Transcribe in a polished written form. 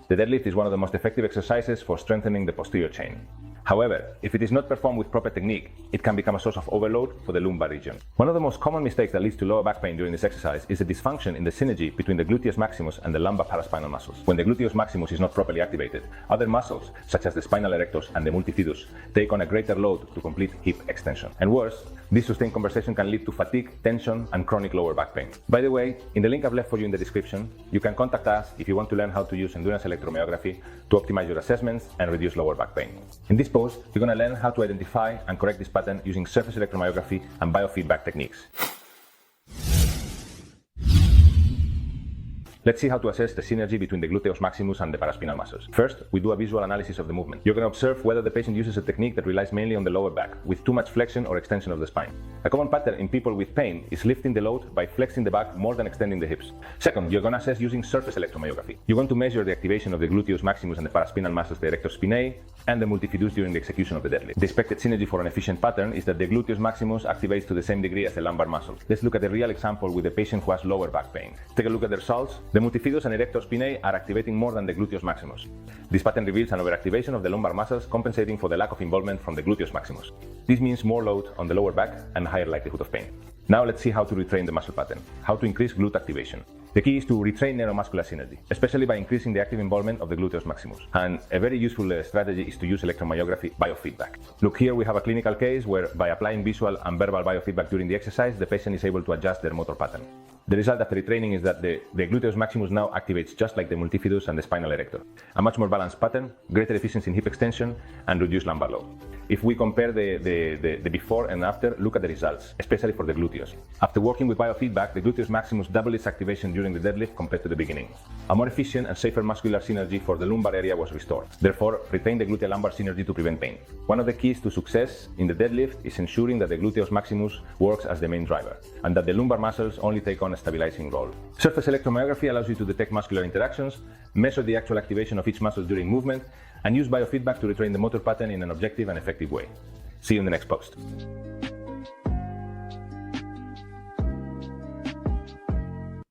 The deadlift is one of the most effective exercises for strengthening the posterior chain. However, if it is not performed with proper technique, it can become a source of overload for the lumbar region. One of the most common mistakes that leads to lower back pain during this exercise is the dysfunction in the synergy between the gluteus maximus and the lumbar paraspinal muscles. When the gluteus maximus is not properly activated, other muscles, such as the spinal erectors and the multifidus, take on a greater load to complete hip extension. And worse, this sustained conversation can lead to fatigue, tension, and chronic lower back pain. By the way, in the link I've left for you in the description, you can contact us if you want to learn how to use mDurance electromyography to optimize your assessments and reduce lower back pain. In this post, you're going to learn how to identify and correct this pattern using surface electromyography and biofeedback techniques. Let's see how to assess the synergy between the gluteus maximus and the paraspinal muscles. First, we do a visual analysis of the movement. You're going to observe whether the patient uses a technique that relies mainly on the lower back, with too much flexion or extension of the spine. A common pattern in people with pain is lifting the load by flexing the back more than extending the hips. Second, you're going to assess using surface electromyography. You're going to measure the activation of the gluteus maximus and the paraspinal muscles, the erectors spinae, and the multifidus during the execution of the deadlift. The expected synergy for an efficient pattern is that the gluteus maximus activates to the same degree as the lumbar muscle. Let's look at a real example with a patient who has lower back pain. Take a look at the results. The multifidus and erectors spinae are activating more than the gluteus maximus. This pattern reveals an overactivation of the lumbar muscles, compensating for the lack of involvement from the gluteus maximus. This means more load on the lower back and higher likelihood of pain. Now let's see how to retrain the muscle pattern, how to increase glute activation. The key is to retrain neuromuscular synergy, especially by increasing the active involvement of the gluteus maximus. And a very useful strategy is to use electromyography biofeedback. Look, here we have a clinical case where by applying visual and verbal biofeedback during the exercise, the patient is able to adjust their motor pattern. The result after retraining is that the gluteus maximus now activates just like the multifidus and the spinal erector. A much more balanced pattern, greater efficiency in hip extension, and reduced lumbar load. If we compare the before and after, look at the results, especially for the gluteus. After working with biofeedback, the gluteus maximus doubled its activation during the deadlift compared to the beginning. A more efficient and safer muscular synergy for the lumbar area was restored. Therefore, retain the gluteal-lumbar synergy to prevent pain. One of the keys to success in the deadlift is ensuring that the gluteus maximus works as the main driver, and that the lumbar muscles only take on a stabilizing role. Surface electromyography allows you to detect muscular interactions, measure the actual activation of each muscle during movement, and use biofeedback to retrain the motor pattern in an objective and effective way. See you in the next post.